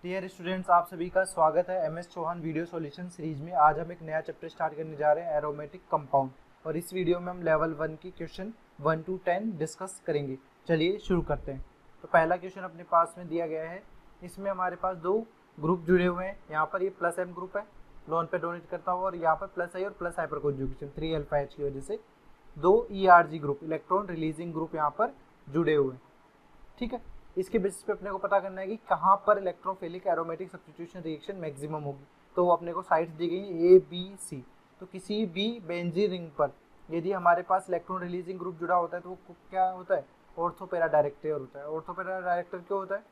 Dear students, आप सभी का स्वागत है MS Chauhan video solution series में। आज हम एक नया चैप्टर स्टार्ट करने जा रहे हैं, एरोमेटिक कंपाउंड। और इस वीडियो में हम लेवल 1 की क्वेश्चन 1 to 10 डिस्कस करेंगे। चलिए शुरू करते हैं। तो पहला क्वेश्चन अपने पास में दिया गया है। इसमें हमारे पास दो ग्रुप जुड़े हुए हैं। यहाँ पर ये प्लस एम ग्रुप है, लोन पे डोनेट करता हुआ, और यहाँ पर प्लस आई और plus hyper conjugation 3 alpha H की वजह से दो ERG group, electron releasing group, यहाँ पर जुड़े हुए हैं। ठीक है, इसके बेसिस पे अपने को पता करना है कि कहाँ पर electrophilic aromatic substitution reaction maximum होगी। तो अपने को साइड्स दी गई A B C। तो किसी भी बेंजीन रिंग पर यदि हमारे पास इलेक्ट्रॉन रिलीजिंग ग्रुप जुड़ा होता है तो वो क्या होता है, ऑर्थो पैरा डायरेक्टर होता है। ऑर्थो पैरा डायरेक्टर क्यों होता है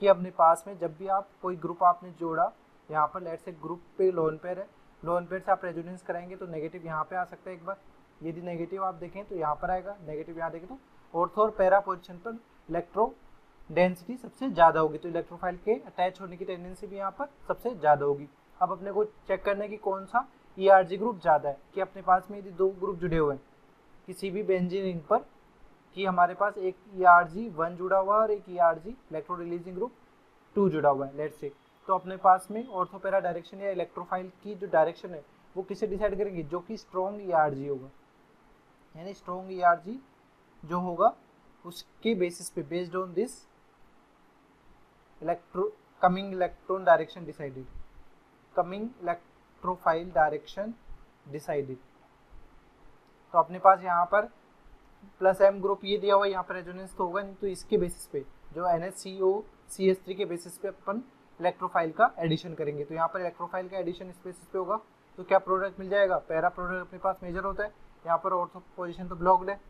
कि अपने पास में जब भी आप कोई ग्रुप आपने जोड़ा, यहाँ पर लेट्स से ग्रुप पे लोन पेयर है, लोन पेयर से आप रेजोनेंस कराएंगे तो नेगेटिव यहाँ पे आ सकता है एक बार। यदि नेगेटिव आप देखें तो यहाँ पर आएगा, नेगेटिव यहाँ देखें तो ऑर्थो और पैरा पोजिशन पर इलेक्ट्रो डेंसिटी सबसे ज़्यादा होगी, तो इलेक्ट्रोफाइल के अटैच होने की टेंडेंसी भी यहाँ पर सबसे ज़्यादा होगी। अब अपने को चेक करना है कि कौन सा ERG ग्रुप ज़्यादा है। कि अपने पास में यदि दो ग्रुप जुड़े हुए हैं किसी भी बेंजीन रिंग पर, कि हमारे पास एक ERG1 जुड़ा हुआ है और एक ERG इलेक्ट्रो रिलीजिंग ग्रुप 2 जुड़ा हुआ है लेट्स से, तो अपने पास में ऑर्थोपेरा डायरेक्शन या इलेक्ट्रोफाइल की जो डायरेक्शन है वो किसे डिसाइड करेंगे, जो कि स्ट्रॉन्ग ERG होगा। यानी स्ट्रॉन्ग ERG जो होगा उसके बेसिस पे, based on this coming electron direction decided, coming electrophile direction decided। तो अपने पास यहाँ पर प्लस एम ग्रुप ये दिया हुआ है, यहाँ पर रेजोनेंस तो होगा नहीं, तो इसके बेसिस पे जो NHCOCH3 के बेसिस पे अपन इलेक्ट्रोफाइल का एडिशन करेंगे। तो यहाँ पर इलेक्ट्रोफाइल का एडिशन इस बेसिस पे होगा, तो क्या प्रोडक्ट मिल जाएगा, पैरा प्रोडक्ट अपने पास मेजर होता है। यहाँ पर ऑर्थो पोजिशन तो ब्लॉक्ड है,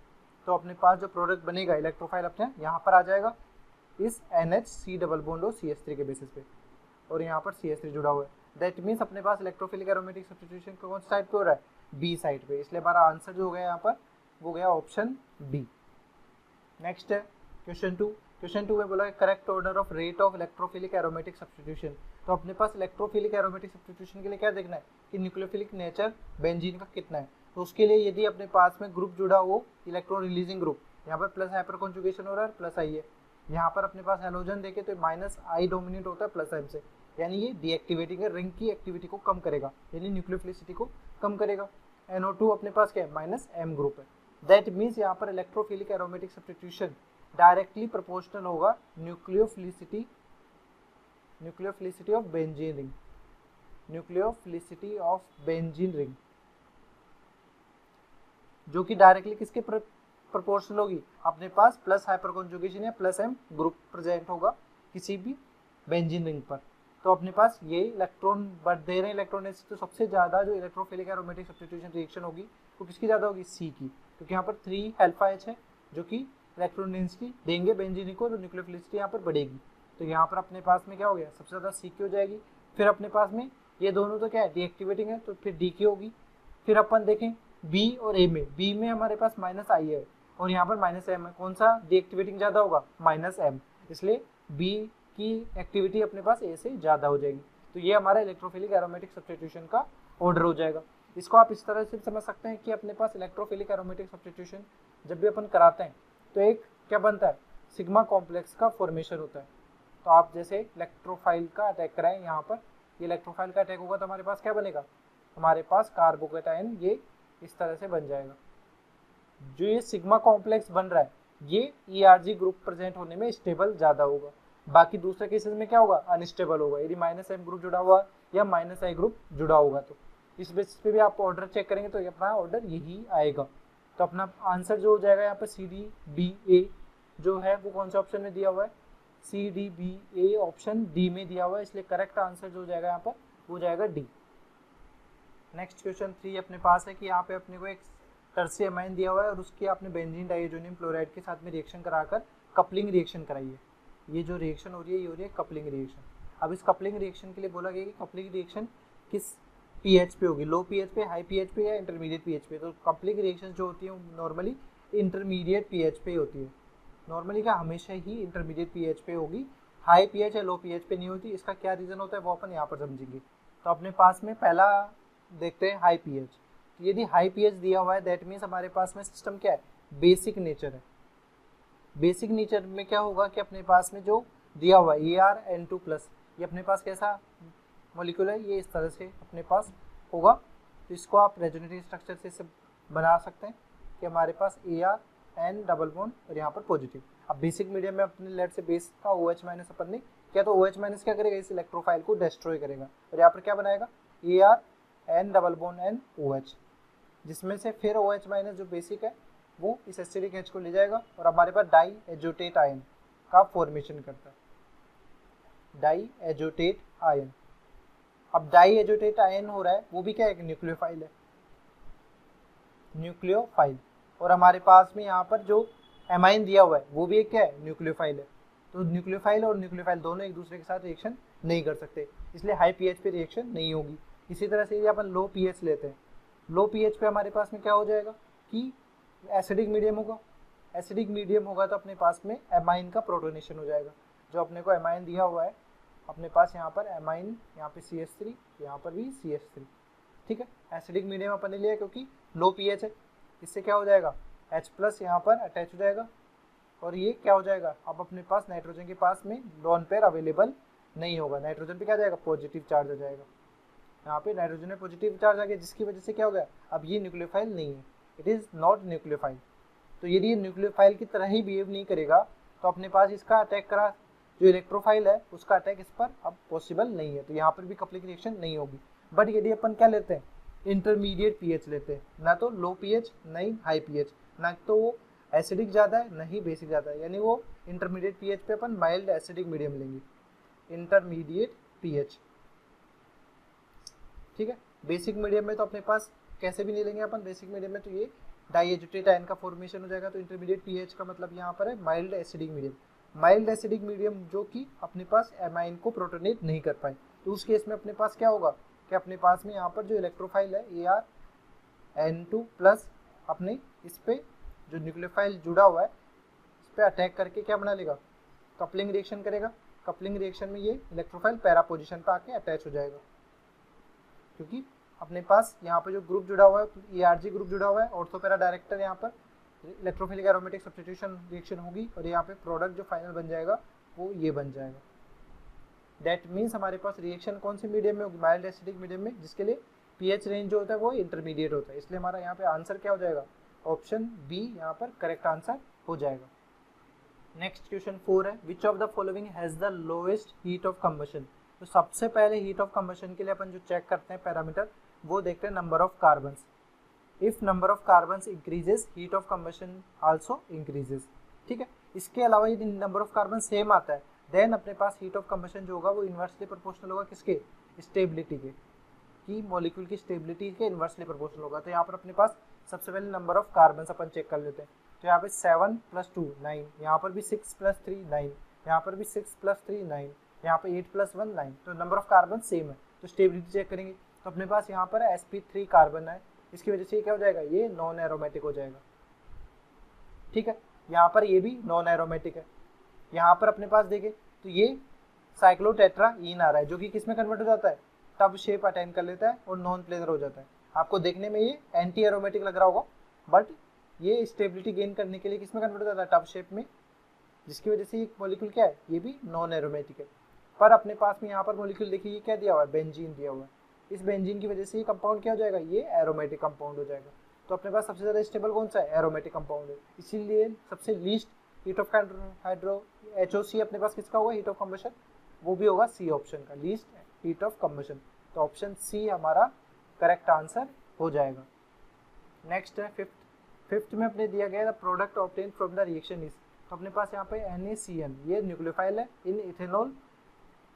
तो अपने पास जो प्रोडक्ट बनेगा इलेक्ट्रोफाइल अपने यहाँ पर आ जाएगा इस NHC डबल बॉन्ड और CH3 के बेसिस पे, और यहाँ पर CH3 जुड़ा हुआ है। दैट मीन्स अपने पास इलेक्ट्रोफिलिक एरोमेटिक सब्स्टिट्यूशन कौन सी साइड पे हो रहा है, B साइड पे, इसलिए हमारा आंसर जो हो गया यहाँ पर वो गया ऑप्शन B। नेक्स्ट है क्वेश्चन 2। क्वेश्चन 2 में बोला है correct order of rate of electrophilic aromatic substitution. तो अपने पास इलेक्ट्रोफिलिक एरोमेटिक सब्स्टिट्यूशन के लिए क्या देखना है कि न्यूक्लियोफिलिक नेचर बेंजीन का कितना है। तो उसके लिए यदि अपने पास में ग्रुप जुड़ा हो इलेक्ट्रॉन रिलीजिंग ग्रुप, यहाँ पर प्लस हाइपर कॉन्जुगेशन हो रहा है, प्लस आई है, यहाँ पर अपने पास हेलोजन देखे तो माइनस आई डोमिनेट होता है प्लस एम से, यानी ये डीएक्टिवेटिंग है, रिंग की एक्टिविटी को कम करेगा, यानी न्यूक्लियोफिलिसिटी को कम करेगा। NO2 अपने पास क्या है, माइनस एम ग्रुप है। दैट मीन्स यहाँ पर electrophilic aromatic substitution directly proportional होगा nucleophilicity of benzene ring, nucleophilicity of benzene ring, जो कि डायरेक्टली किसके प्रोपोर्शनल होगी, अपने पास प्लस हाइपर कॉन्जुगेशन या प्लस एम ग्रुप प्रेजेंट होगा किसी भी बेंजीन रिंग पर। तो अपने पास ये इलेक्ट्रॉन बढ़ दे रहे हैं, इलेक्ट्रॉन डेंसिटी, तो सबसे ज़्यादा जो इलेक्ट्रोफिलिक एरोमेटिक सब्स्टिट्यूशन रिएक्शन होगी वो किसकी ज़्यादा होगी, C की, क्योंकि यहाँ पर 3 अल्फा H है जो कि इलेक्ट्रॉन डेंसिटी देंगे बेंजीन को, तो न्यूक्लियोफिलिसिटी यहाँ पर बढ़ेगी। तो यहाँ पर अपने पास में क्या हो गया, सबसे ज़्यादा C की हो जाएगी। फिर अपने पास में ये दोनों तो क्या है, डीएक्टिवेटिंग है, तो फिर D की होगी। फिर अपन देखें B और A में, B में हमारे पास माइनस आई है और यहाँ पर माइनस एम है, कौन सा डीएक्टिवेटिंग ज़्यादा होगा, माइनस एम, इसलिए B की एक्टिविटी अपने पास A से ज़्यादा हो जाएगी। तो ये हमारा इलेक्ट्रोफिलिक एरोमेटिक सब्स्टिट्यूशन का ऑर्डर हो जाएगा। इसको आप इस तरह से समझ सकते हैं कि अपने पास इलेक्ट्रोफिलिक एरोमेटिक सब्स्टिट्यूशन जब भी अपन कराते हैं तो एक क्या बनता है, सिग्मा कॉम्प्लेक्स का फॉर्मेशन होता है। तो आप जैसे इलेक्ट्रोफाइल का अटैक कराएं, यहाँ पर ये इलेक्ट्रोफाइल का अटैक होगा तो हमारे पास क्या बनेगा, हमारे पास कार्बोकेटायन ये इस तरह से बन जाएगा। जो ये सिग्मा कॉम्प्लेक्स बन रहा है ये ERG ग्रुप प्रेजेंट होने में स्टेबल ज़्यादा होगा, बाकी दूसरे केसेस में क्या होगा, अनस्टेबल होगा, यदि माइनस एम ग्रुप जुड़ा हुआ या माइनस आई ग्रुप जुड़ा होगा। तो इस बेसिस पे भी आप ऑर्डर चेक करेंगे तो अपना ऑर्डर यही आएगा। तो अपना आंसर जो हो जाएगा यहाँ पर CDBA जो है वो कौन सा ऑप्शन में दिया हुआ है, CDBA ऑप्शन D में दिया हुआ है, इसलिए करेक्ट आंसर जो हो जाएगा यहाँ पर वो जाएगा D। नेक्स्ट क्वेश्चन 3 अपने पास है कि यहाँ पे अपने को एक टर्सी अमाइन दिया हुआ है और उसकी आपने बेंजीन डाइएजोनियम क्लोराइड के साथ में रिएक्शन कराकर कपलिंग रिएक्शन कराई है। ये जो रिएक्शन हो रही है ये हो रही है कपलिंग रिएक्शन। अब इस कपलिंग रिएक्शन के लिए बोला गया कि कपलिंग रिएक्शन किस pH पे होगी, लो pH पे, हाई pH पे या इंटरमीडिएट pH पे। तो कपलिंग रिएक्शन जो होती है नॉर्मली इंटरमीडिएट pH पे होती है, नॉर्मली क्या हमेशा ही इंटरमीडिएट pH पे होगी, हाई pH या लो pH पे नहीं होती। इसका क्या रीज़न होता है वो अपन यहाँ पर समझेंगे। तो अपने पास में पहला देखते हैं हाई pH। यदि हाई pH दिया हुआ है दैट मीन्स हमारे पास में सिस्टम क्या है, बेसिक नेचर है। बेसिक नेचर में क्या होगा कि अपने पास में जो दिया हुआ है ArN2+, ये अपने पास कैसा मॉलिक्यूल है, ये इस तरह से अपने पास होगा। तो इसको आप रेजोनेटिव स्ट्रक्चर से इसे बना सकते हैं कि हमारे पास AR डबल बॉन्ड और यहाँ पर पॉजिटिव। अब बेसिक मीडियम में अपने लेट से बेस का OH माइनस अपन ने क्या, तो OH माइनस क्या करेगा, इस इलेक्ट्रोफाइल को डिस्ट्रॉय करेगा और यहाँ पर क्या बनाएगा AR डबल बॉन्ड OH, जिसमें से फिर OH माइनस जो बेसिक है वो इस एसिडिक H को ले जाएगा और हमारे पास डाई एजोटेट आयन का फॉर्मेशन करता है, डाई एजोटेट आयन। अब डाई एजोटेट आयन हो रहा है वो भी क्या है, न्यूक्लियोफाइल है, न्यूक्लियोफाइल। और हमारे पास में यहाँ पर जो एमाइन दिया हुआ है वो भी एक क्या है, न्यूक्लियोफाइल है। तो न्यूक्लियोफाइल और न्यूक्लियोफाइल दोनों एक दूसरे के साथ रिएक्शन नहीं कर सकते, इसलिए हाई पीएच पे रिएक्शन नहीं होगी। इसी तरह से यदि अपन लो पीएच लेते हैं, लो पीएच पे हमारे पास में क्या हो जाएगा कि एसिडिक मीडियम होगा। एसिडिक मीडियम होगा तो अपने पास में एमाइन का प्रोटोनेशन हो जाएगा। जो अपने को एमाइन दिया हुआ है अपने पास यहाँ पर एमाइन, यहाँ पे CH3, यहाँ पर भी CH3, ठीक है। एसिडिक मीडियम अपन ने लिया क्योंकि लो पीएच है, इससे क्या हो जाएगा H+ यहाँ पर अटैच हो जाएगा और ये क्या हो जाएगा, अब अपने पास नाइट्रोजन के पास में लोन पेयर अवेलेबल नहीं होगा, नाइट्रोजन पे क्या जाएगा, पॉजिटिव चार्ज आ जाएगा। यहाँ पे नाइट्रोजन में पॉजिटिव चार्ज आ गया जिसकी वजह से क्या हो गया, अब ये न्यूक्लियोफाइल नहीं है, इट इज़ नॉट न्यूक्लियोफाइल। तो यदि ये न्यूक्लियोफाइल की तरह ही बिहेव नहीं करेगा तो अपने पास इसका अटैक करा जो इलेक्ट्रोफाइल है उसका अटैक इस पर अब पॉसिबल नहीं है, तो यहाँ पर भी कपलिंग रिएक्शन नहीं होगी। बट यदि अपन क्या लेते हैं, इंटरमीडिएट पीएच लेते हैं, ना तो लो पीएच ना ही हाई पीएच, ना तो वो एसिडिक ज़्यादा है ना ही बेसिक ज़्यादा है, यानी वो इंटरमीडिएट पीएच पे अपन माइल्ड एसिडिक मीडियम लेंगे, इंटरमीडिएट पीएच, ठीक है। बेसिक मीडियम में तो अपने पास कैसे भी नहीं लेंगे अपन, बेसिक मीडियम में तो ये डाइएजुटेट आयन का फॉर्मेशन हो जाएगा। तो इंटरमीडिएट पीएच का मतलब यहाँ पर है mild acidic medium. Mild acidic medium जो कि अपने पास एमाइन को प्रोटोनेट नहीं कर पाए, तो उस केस में अपने पास क्या होगा कि अपने पास में यहाँ पर जो इलेक्ट्रोफाइल है ArN2+ अपने इस पे जो न्यूक्लियोफाइल जुड़ा हुआ है इस पे अटैक करके क्या बना लेगा, कपलिंग रिएक्शन करेगा। कपलिंग रिएक्शन में ये इलेक्ट्रोफाइल पैरा पोजिशन पर आके अटैच हो जाएगा, क्योंकि अपने पास यहाँ पे जो ग्रुप जुड़ा हुआ है ERG ग्रुप जुड़ा हुआ है, ऑर्थो पैरा डायरेक्टर, यहाँ पर इलेक्ट्रोफिलिक एरोमेटिक सब्स्टिट्यूशन रिएक्शन होगी और यहाँ पे प्रोडक्ट जो फाइनल बन जाएगा वो ये बन जाएगा। दैट मीन्स हमारे पास रिएक्शन कौन सी मीडियम में होगी, माइल्ड एसिडिक मीडियम में, जिसके लिए पीएच रेंज जो होता है वो इंटरमीडिएट होता है। इसलिए हमारा यहाँ पे आंसर क्या हो जाएगा, ऑप्शन बी यहाँ पर करेक्ट आंसर हो जाएगा। नेक्स्ट क्वेश्चन 4 है, which of the following has the lowest heat of combustion. तो सबसे पहले हीट ऑफ कंबशन के लिए अपन जो चेक करते हैं पैरामीटर वो देखते हैं number of carbons. If number of carbons increases heat of combustion also increases, ठीक है। इसके अलावा यदि नंबर ऑफ कार्बन सेम आता है देन अपने पास हीट ऑफ कंबशन जो होगा वो इन्वर्सली प्रोपोर्शनल होगा किसके, स्टेबिलिटी के, कि मॉलिक्यूल की स्टेबिलिटी के इन्वर्सली प्रोपोर्शनल होगा। तो यहाँ पर अपने पास सबसे पहले नंबर ऑफ कार्बन अपन चेक कर लेते हैं। तो यहाँ पे 7 + 2 9, यहाँ पर भी 6 + 3 9, यहाँ पर भी 6 + 3 9, यहाँ पे 8 + 1 9। तो नंबर ऑफ कार्बन सेम है तो स्टेबिलिटी चेक करेंगे। तो अपने पास यहाँ पर sp3 कार्बन है, इसकी वजह से क्या हो जाएगा, ये नॉन एरोमेटिक हो जाएगा, ठीक है। यहाँ पर ये भी नॉन एरोमेटिक है। यहाँ पर अपने पास देखें तो ये साइक्लोटेट्राईन आ रहा है जो कि किस में कन्वर्ट हो जाता है, टब शेप अटेन कर लेता है और नॉन प्लेनर हो जाता है। आपको देखने में ये एंटी एरोमेटिक लग रहा होगा बट ये स्टेबिलिटी गेन करने के लिए किस में कन्वर्ट हो जाता है, टब शेप में, जिसकी वजह से ये मॉलिक्यूल क्या है, ये भी नॉन एरोमेटिक है। पर अपने पास में यहाँ पर मॉलिक्यूल देखिए ये क्या दिया हुआ है, बेंजीन दिया हुआ है। इस बेंजीन की वजह से ये कंपाउंड क्या हो जाएगा, ये एरोमेटिक कंपाउंड हो जाएगा। तो अपने पास सबसे ज़्यादा स्टेबल कौन सा है, एरोमेटिक कंपाउंड है, इसीलिए सबसे least heat of hydro HOC अपने पास किसका होगा हीट ऑफ कंबशन, वो भी होगा सी ऑप्शन का, लीस्ट हीट ऑफ कंबशन। तो ऑप्शन सी हमारा करेक्ट आंसर हो जाएगा। नेक्स्ट है फिफ्थ में अपने दिया गया the product obtain from the reaction is. तो अपने पास यहाँ पे NaCN ये न्यूक्लियोफाइल है इन इथेनॉल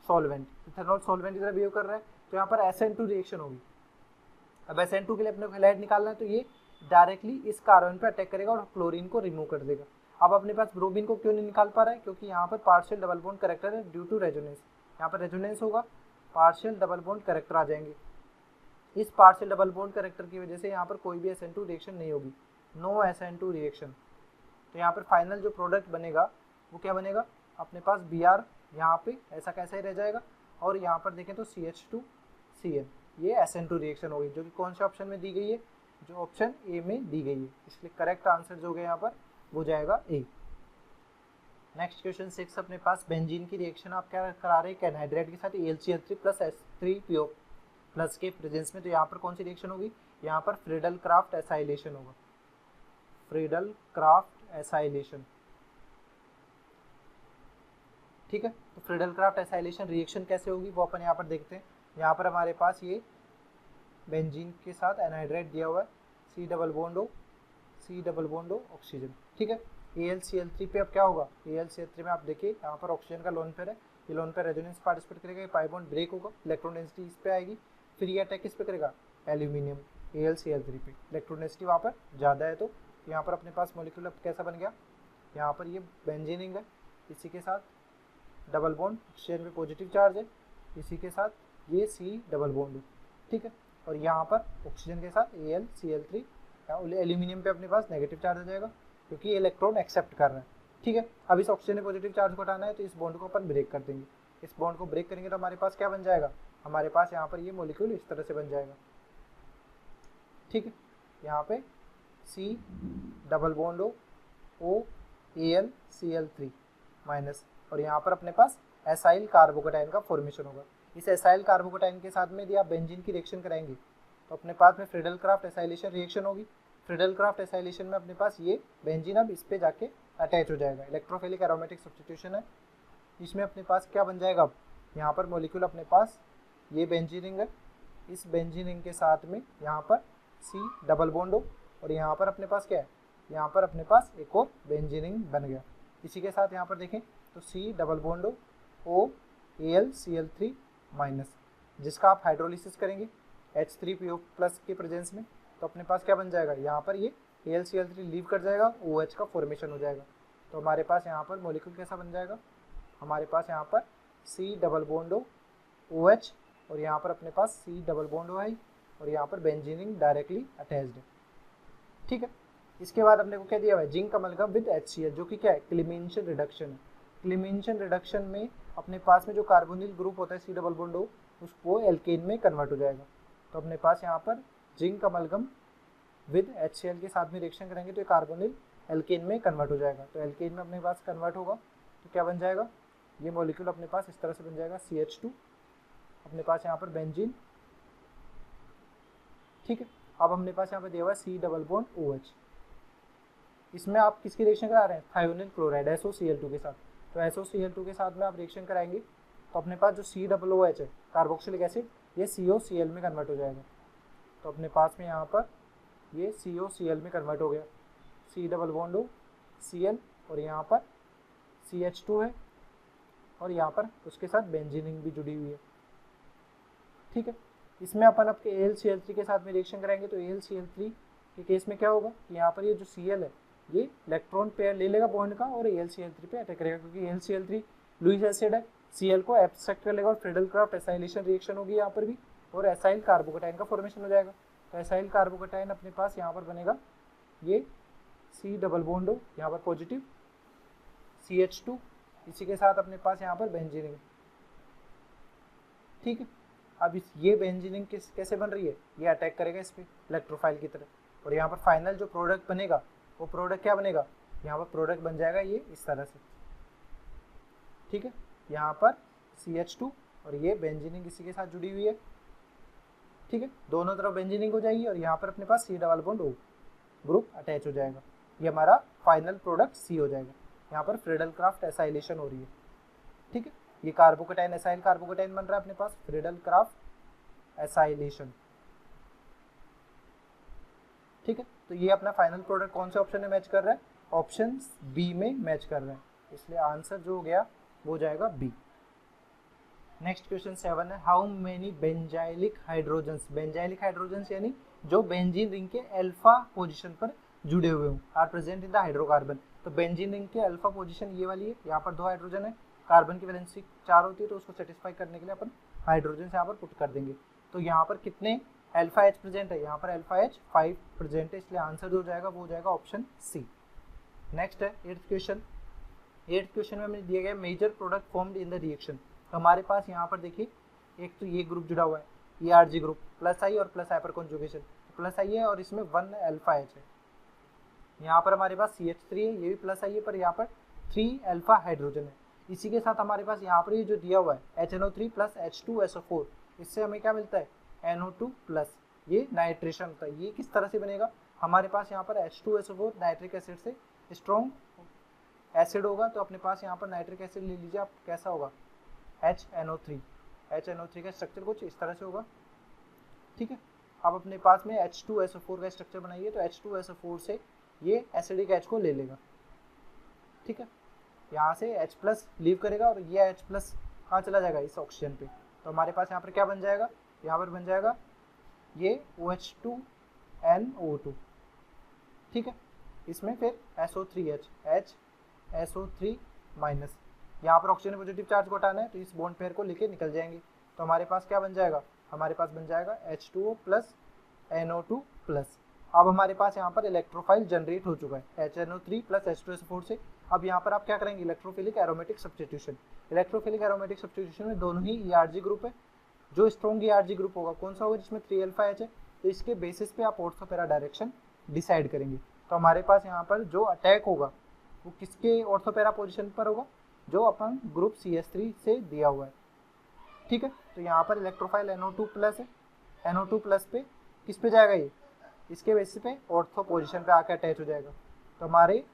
सॉल्वेंट, इथेनॉल सॉल्वेंट की तरह बिहेव कर रहा है। तो यहाँ पर SN2 रिएक्शन होगी। अब SN2 के लिए अपने को हैलाइड निकालना है तो ये डायरेक्टली इस कार्बन पे अटैक करेगा और क्लोरीन को रिमूव कर देगा। अब अपने पास ब्रोमीन को क्यों नहीं निकाल पा रहा है, क्योंकि यहाँ पर पार्शियल डबल बॉन्ड करेक्टर है ड्यू टू रेजोनेंस। यहाँ पर रेजोनेंस होगा, पार्शियल डबल बॉन्ड करेक्टर आ जाएंगे। इस पार्शियल डबल बॉन्ड करेक्टर की वजह से यहाँ पर कोई भी SN2 रिएक्शन नहीं होगी, नो SN2 रिएक्शन। तो यहाँ पर फाइनल जो प्रोडक्ट बनेगा वो क्या बनेगा, अपने पास Br यहाँ पे ऐसा कैसा ही रह जाएगा और यहाँ पर देखें तो CH2CN, ये SN2 रिएक्शन होगी जो कि कौन से ऑप्शन में दी गई है, जो ऑप्शन ए में दी गई है। इसलिए करेक्ट आंसर जो होगा यहाँ पर वो जाएगा ए। नेक्स्ट क्वेश्चन 6 अपने पास बेंजीन की रिएक्शन आप क्या करा रहे हैं एनहाइड्राइड के साथ AlCl3 प्लस H3PO प्लस के प्रेजेंस में। तो यहाँ पर कौन सी रिएक्शन होगी, यहाँ पर फ्रीडल क्राफ्ट एसाइलेशन होगा, फ्रीडल क्राफ्ट एसाइलेशन। ठीक है, तो फ्रीडल क्राफ्ट एसाइलेशन रिएक्शन कैसे होगी वो अपन यहाँ पर देखते हैं। यहाँ पर हमारे पास ये बेंजीन के साथ एनहाइड्राइड दिया हुआ है, C double bond O oxygen. ठीक है, AlCl3 पे अब क्या होगा, AlCl3 में आप देखिए यहाँ पर ऑक्सीजन का लोन पेयर है, ये लोन पेयर रेजोनेंस पार्टिसिपेट करेगा, ये पाई बॉन्ड ब्रेक होगा, इलेक्ट्रॉन डेंसिटी इस पे आएगी, फिर ये अटैक किस पे करेगा, एल्यूमिनियम AlCl3 पे। इलेक्ट्रॉन डेंसिटी वहाँ पर ज़्यादा है तो यहाँ पर अपने पास मॉलिक्यूल अब कैसा बन गया, यहाँ पर ये बेंजीन रिंग है, इसी के साथ डबल बॉन्ड, ऑक्सीजन में पॉजिटिव चार्ज है, इसी के साथ ये C डबल बॉन्ड। ठीक है, और यहाँ पर ऑक्सीजन के साथ AlCl3, एल्यूमिनियम पे अपने पास नेगेटिव चार्ज हो जाएगा क्योंकि ये इलेक्ट्रॉन एक्सेप्ट कर रहा है। ठीक है, अब इस ऑक्सीजन में पॉजिटिव चार्ज को हटाना है तो इस बॉन्ड को अपन ब्रेक कर देंगे, इस बॉन्ड को ब्रेक करेंगे तो हमारे पास क्या बन जाएगा, हमारे पास यहाँ पर ये मॉलिक्यूल इस तरह से बन जाएगा। ठीक है, यहाँ पे C double bond O AlCl3 minus, और यहाँ पर अपने पास एसाइल कार्बोकेटाइन का फॉर्मेशन होगा। इस एसाइल कार्बोकेटाइन के साथ में यदि आप बेंजीन की रिएक्शन कराएंगे तो अपने पास में फ्रीडल क्राफ्ट एसाइलेशन रिएक्शन होगी। फ्रीडल क्राफ्ट एसाइलेशन में अपने पास ये बेंजीन अब इस पे जाके अटैच हो जाएगा, इलेक्ट्रोफिलिक एरोमेटिक सब्स्टिट्यूशन है। इसमें अपने पास क्या बन जाएगा, अब यहाँ पर मॉलिक्यूल अपने पास ये बेंजीन रिंग है, इस बेंजीन रिंग के साथ में यहाँ पर C डबल बॉन्ड O, और यहाँ पर अपने पास क्या है, यहाँ पर अपने पास एक और बेंजीन रिंग बन गया। इसी के साथ यहाँ पर देखें तो C double bond O AlCl3 minus, जिसका आप हाइड्रोलिसिस करेंगे H3PO प्लस के प्रेजेंस में तो अपने पास क्या बन जाएगा, यहाँ पर ये AlCl3 लीव कर जाएगा, OH का फॉर्मेशन हो जाएगा। तो हमारे पास यहाँ पर मॉलिक्यूल कैसा बन जाएगा, हमारे पास यहाँ पर C डबल बॉन्ड OH, और यहाँ पर अपने पास C डबल बॉन्ड OI, और यहाँ पर बेंजीन रिंग डायरेक्टली अटैच्ड है। ठीक है, इसके बाद अपने को क्या दिया हुआ है, जिंक अमलगम विद HCl, जो कि क्या है, क्लीमेंशन रिडक्शन है। क्लीमेंशन रिडक्शन में अपने पास में जो कार्बोनिल ग्रुप होता है C डबल बॉन्ड O, उसको एल्केन में कन्वर्ट हो जाएगा। तो अपने पास यहाँ पर जिंक अमलगम विद HCl के साथ में रिएक्शन करेंगे तो ये कार्बोनिल एल्केन में कन्वर्ट हो जाएगा। तो एल्केन में अपने पास कन्वर्ट होगा तो क्या बन जाएगा, ये मॉलिक्यूल अपने पास इस तरह से बन जाएगा, CH2, अपने पास यहाँ पर बेंजीन। ठीक है, अब अपने पास यहाँ पर दिया हुआ है C डबल बॉन्ड OH, इसमें आप किसकी रिएक्शन करा रहे हैं, थायोनिल क्लोराइड SOCl2 के साथ। तो SOCl2 के साथ में आप रिएक्शन कराएंगे तो अपने पास जो C डबल OH है, कार्बोक्सिलिक एसिड, ये COCl में कन्वर्ट हो जाएगा। तो अपने पास में यहाँ पर ये COCl में कन्वर्ट हो गया, C double bond O Cl, और यहाँ पर CH2 है, और यहाँ पर उसके साथ बेंजीन रिंग भी जुड़ी हुई है। ठीक है, इसमें अपन आपके AlCl3 के साथ में रिएक्शन कराएंगे तो AlCl3 के केस में क्या होगा कि यहाँ पर ये जो Cl है ये इलेक्ट्रॉन पेयर ले लेगा बॉन्ड का और AlCl3 पे अटैक करेगा, क्योंकि AlCl3 लुईस एसिड है, Cl को एब्स्ट्रैक्ट कर लेगा और फ्रीडल क्राफ्ट एसाइलेशन रिएक्शन होगी यहाँ पर भी, और एसाइल कार्बोकेटाइन का फॉर्मेशन हो जाएगा। तो एसाइल कार्बोकेटाइन अपने पास यहाँ पर बनेगा ये C डबल बॉन्ड O, यहाँ पर पॉजिटिव CH2, इसी के साथ अपने पास यहाँ पर बेंजीन रिंग। ठीक है, अब इस ये बेंजीन रिंग कैसे बन रही है, ये अटैक करेगा इस पर इलेक्ट्रोफाइल की तरह, और यहाँ पर फाइनल जो प्रोडक्ट बनेगा वो प्रोडक्ट क्या बनेगा, यहाँ पर प्रोडक्ट बन जाएगा ये इस तरह से। ठीक है, यहाँ पर CH2 और ये बेंजीन रिंग इसी के साथ जुड़ी हुई है। ठीक है, दोनों तरफ बेंजीन रिंग हो जाएगी और यहाँ पर अपने पास C double bond O group attach हो जाएगा, ये हमारा फाइनल प्रोडक्ट C हो जाएगा। यहाँ पर फ्रीडल क्राफ्ट एसाइलेशन हो रही है। ठीक है, ये कार्बोकेटाइन एसाइल कार्बोकेटाइन बन रहा है अपने पास, फ्रीडल क्राफ्ट एसाइलेशन। ठीक है, तो ये अपना फाइनल प्रोडक्ट कौन से ऑप्शन में मैच कर रहा है, ऑप्शन बी में मैच कर रहा है, इसलिए आंसर जो हो गया वो जाएगा बी। नेक्स्ट क्वेश्चन 7 है, how many benzylic hydrogens, benzylic hydrogens यानी जो बेंजीन रिंग के अल्फा पोजीशन पर जुड़े हुए हों, are present in the hydrocarbon. तो बेंजीन रिंग के अल्फा पोजीशन ये वाली है, यहाँ पर 2 हाइड्रोजन है, कार्बन की वैलेंसी 4 होती है, तो उसको सेटिस्फाई करने के लिए अपन हाइड्रोजन यहाँ पर पुट कर देंगे। तो यहाँ पर कितने अल्फा H प्रेजेंट है, यहाँ पर अल्फा H 5 प्रेजेंट है, इसलिए आंसर जो जाएगा वो जाएगा ऑप्शन सी। नेक्स्ट है 8th क्वेश्चन। 8th क्वेश्चन में हमें दिया गया major product formed in the reaction. तो हमारे पास यहाँ पर देखिए एक तो ये ग्रुप जुड़ा हुआ है ERG ग्रुप, प्लस आई और प्लस हाइपर कॉन्जुगेशन, प्लस आई है और इसमें 1 अल्फा H है। यहाँ पर हमारे पास CH3 है, ये भी प्लस आई है, पर यहाँ पर 3 अल्फा हाइड्रोजन है। इसी के साथ हमारे पास यहाँ पर ये जो दिया हुआ है HNO3 प्लस H2SO4, इससे हमें क्या मिलता है NO2 प्लस, ये नाइट्रेशन होता है। ये किस तरह से बनेगा, हमारे पास यहाँ पर H2SO4 नाइट्रिक एसिड से स्ट्रॉन्ग एसिड होगा, तो अपने पास यहाँ पर नाइट्रिक एसिड ले लीजिए आप, कैसा होगा HNO3 का स्ट्रक्चर कुछ इस तरह से होगा, ठीक है। अब अपने पास में H2SO4 का स्ट्रक्चर बनाइए, तो H2SO4 से ये एसिडिक H को ले लेगा, ठीक है। यहाँ से H प्लस लीव करेगा और ये H प्लस कहाँ चला जाएगा, इस ऑक्सीजन पे। तो हमारे पास यहाँ पर क्या बन जाएगा, यहाँ पर बन जाएगा ये OH2NO2, ठीक है। इसमें फिर SO3H SO3 माइनस, यहाँ पर ऑक्सीजन पॉजिटिव चार्ज को हटाना है, तो इस बॉन्ड पेयर को लेके निकल जाएंगे। तो हमारे पास क्या बन जाएगा, हमारे पास बन जाएगा H2O प्लस NO2 प्लस। अब हमारे पास यहाँ पर इलेक्ट्रोफाइल जनरेट हो चुका है HNO3 प्लस H2SO4 से। अब यहाँ पर आप क्या करेंगे, electrophilic aromatic substitution. Electrophilic aromatic substitution में दोनों ही ERG ग्रुप है। जो स्ट्रॉन्ग ERG ग्रुप होगा कौन सा होगा, जिसमें 3 अल्फा H है, तो इसके बेसिस पे आप ऑर्थो पैरा डायरेक्शन डिसाइड करेंगे। तो हमारे पास यहाँ पर जो अटैक होगा वो किसके ऑर्थो पैरा पोजिशन पर होगा, जो अपन ग्रुप CH3 से दिया हुआ है, ठीक है। तो यहाँ पर इलेक्ट्रोफाइल NO2 प्लस है, NO2 प्लस पे किस पे जाएगा, ये इसके बेसिस पे ऑर्थो पोजीशन पे आकर अटैच हो जाएगा। तो हमारे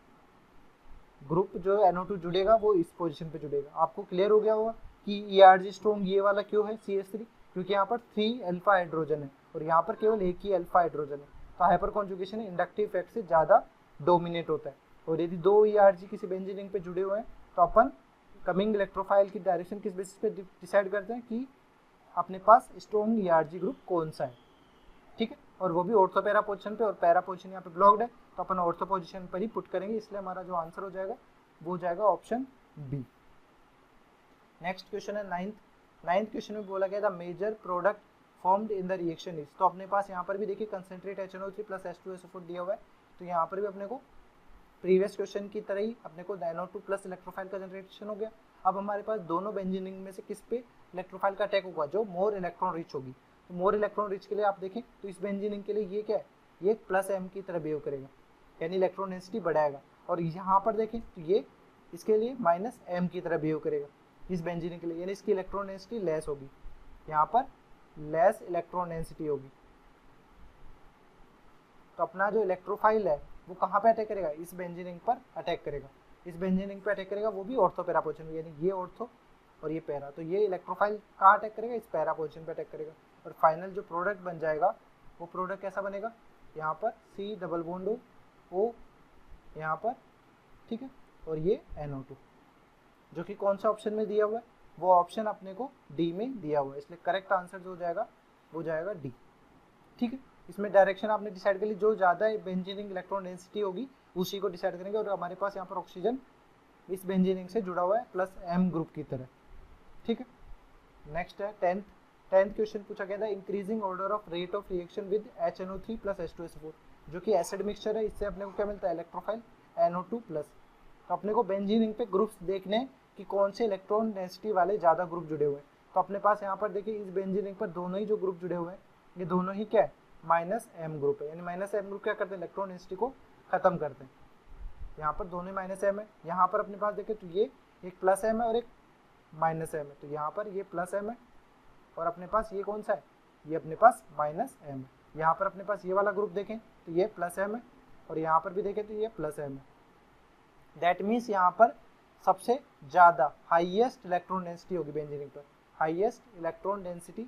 ग्रुप जो NO2 जुड़ेगा वो इस पोजीशन पे जुड़ेगा। आपको क्लियर हो गया होगा कि ERG स्ट्रॉन्ग ये वाला क्यों है CH3, क्योंकि यहाँ पर 3 अल्फा हाइड्रोजन है और यहाँ पर केवल एक ही अल्फा हाइड्रोजन है। तो हाइपर कॉन्जुगेशन इंडक्टिव इफेक्ट से ज़्यादा डोमिनेट होता है। और यदि 2 ERG किसी बेंजीन रिंग पे जुड़े हुए हैं, तो अपन कमिंग इलेक्ट्रोफाइल की डायरेक्शन किस बेसिस पे डिसाइड करते हैं कि अपने पास स्ट्रॉन्ग ERG ग्रुप कौन सा है, ठीक है। और वो भी ऑर्थो पैरा पोजीशन पे, और पैरा पोजीशन यहाँ पे ब्लॉक्ड है, तो अपन ऑर्थो पोजीशन पर ही पुट करेंगे, इसलिए हमारा जो आंसर हो जाएगा वो हो जाएगा ऑप्शन बी। नेक्स्ट क्वेश्चन है नाइन्थ क्वेश्चन में बोला गया था major product formed in the reaction is. तो अपने पास यहाँ पर भी देखिए कंसेंट्रेट HNO3 प्लस H2SO4 दिया हुआ है, तो यहाँ पर भी अपने को प्रीवियस क्वेश्चन की तरह ही अपने को NO2 प्लस इलेक्ट्रोफाइल का जनरेशन हो गया। अब हमारे पास दोनों बेंजीन रिंग में से किस पे इलेक्ट्रोफाइल का अटैक होगा, जो मोर इलेक्ट्रॉन रिच होगी। तो मोर इलेक्ट्रॉन रिच के लिए आप देखें तो इस बेंजीन रिंग के लिए ये क्या है, ये प्लस M की तरह बिहेव करेगा, यानी इलेक्ट्रॉन डेंसिटी बढ़ाएगा। और यहाँ पर देखें तो ये इसके लिए माइनस M की तरह बिहेव करेगा इस बेंजीन रिंग के लिए, यानी इसकी इलेक्ट्रॉन डेंसिटी लेस होगी, यहाँ पर लेस इलेक्ट्रॉन डेंसिटी होगी। तो अपना जो इलेक्ट्रोफाइल है वो कहाँ पे अटैक करेगा, इस बेंजीन रिंग पर अटैक करेगा, इस बेंजीन रिंग पे अटैक करेगा, वो भी ऑर्थो पैरा पोजीशन, यानी ये ऑर्थो और ये पैरा। तो ये इलेक्ट्रोफाइल कहाँ अटैक करेगा, इस पैरा पोजीशन पे अटैक करेगा। और फाइनल जो प्रोडक्ट बन जाएगा वो प्रोडक्ट कैसा बनेगा, यहाँ पर C डबल बॉन्ड O यहाँ पर, ठीक है, और ये NO2, जो कि कौन सा ऑप्शन में दिया हुआ है, वो ऑप्शन अपने को डी में दिया हुआ है, इसलिए करेक्ट आंसर जो हो जाएगा वो जाएगा डी, ठीक है। इसमें डायरेक्शन आपने डिसाइड कर ली, जो ज़्यादा बेंजीन रिंग इलेक्ट्रॉन डेंसिटी होगी उसी को डिसाइड करेंगे। और हमारे पास यहाँ पर ऑक्सीजन इस बेंजीन रिंग से जुड़ा हुआ है प्लस M ग्रुप की तरह, ठीक है। नेक्स्ट है टेंथ क्वेश्चन पूछा गया था increasing order of rate of reaction with HNO3 plus H2SO4, जो कि एसिड मिक्सचर है, इससे अपने को क्या मिलता है, इलेक्ट्रोफाइल NO2 प्लस। तो अपने को बेंजीन रिंग पे ग्रुप्स देखने हैं कि कौन से इलेक्ट्रॉन डेंसिटी वाले ज़्यादा ग्रुप जुड़े हुए हैं। तो अपने पास यहाँ पर देखिए इस बेंजीन रिंग पर दोनों ही जो ग्रुप जुड़े हुए हैं ये दोनों ही क्या है, माइनस M ग्रुप है, यानी माइनस M ग्रुप क्या करते हैं, इलेक्ट्रॉन डेंसिटी को खत्म करते हैं। यहाँ पर दोनों माइनस M है, यहाँ पर अपने पास देखें तो ये एक प्लस M है और एक माइनस M है, तो यहाँ पर ये प्लस M है और अपने पास ये कौन सा है, ये अपने पास माइनस M है। यहाँ पर अपने पास ये वाला ग्रुप देखें तो ये प्लस M है और यहाँ पर भी देखें तो ये प्लस M है। दैट मीन्स यहाँ पर सबसे ज़्यादा हाईएस्ट इलेक्ट्रॉन डेंसिटी होगी बेंजीन रिंग पर, highest electron density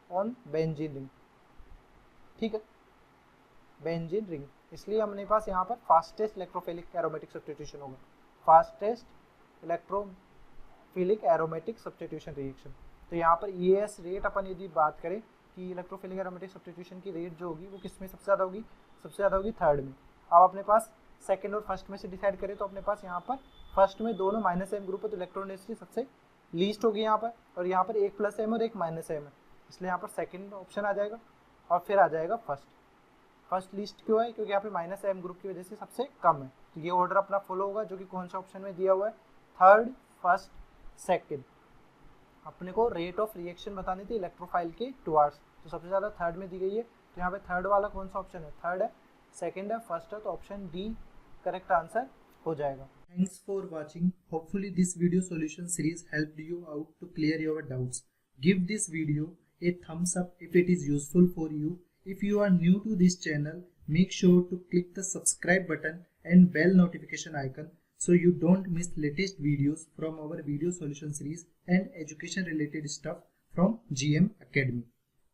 on benzene ring, ठीक है, बेंजीन रिंग। इसलिए अपने पास यहाँ पर फास्टेस्ट इलेक्ट्रोफिलिक एरोमेटिक सब्स्टिट्यूशन होगा, fastest electrophilic aromatic substitution reaction. तो यहाँ पर EAS रेट अपन यदि बात करें कि इलेक्ट्रोफिलिक एरोमेटिक सब्स्टिट्यूशन की रेट जो होगी वो किस में सबसे ज़्यादा होगी, सबसे ज़्यादा होगी थर्ड में। अब अपने पास सेकंड और फर्स्ट में से डिसाइड करें तो अपने पास यहाँ पर फर्स्ट में दोनों माइनस M ग्रुप है, तो इलेक्ट्रॉन डेंसिटी सबसे लीस्ट होगी यहाँ पर, और यहाँ पर एक प्लस M और एक माइनस M है, इसलिए यहाँ पर सेकंड ऑप्शन आ जाएगा। और फिर आ जाएगा फर्स्ट लिस्ट क्यों है, क्योंकि यहाँ पे माइनस M ग्रुप की वजह से सबसे कम है। तो ये ऑर्डर अपना फॉलो होगा, जो कि कौन सा ऑप्शन में दिया हुआ है, थर्ड, फर्स्ट, सेकंड। अपने को रेट ऑफ रिएक्शन बतानी थी इलेक्ट्रोफाइल के टुवार्ड्स, तो सबसे ज़्यादा थर्ड में दी गई है। तो यहाँ पे थर्ड वाला कौन सा ऑप्शन है, थर्ड है, सेकंड है, फर्स्ट है, तो ऑप्शन डी करेक्ट आंसर हो जाएगा। Thanks for watching. Hopefully this video solution series helped you out to clear your doubts. Give this video a thumbs up if it is useful for you. If you are new to this channel, make sure to click the subscribe button and bell notification icon so you don't miss latest videos from our video solution series and education related stuff from GM Academy.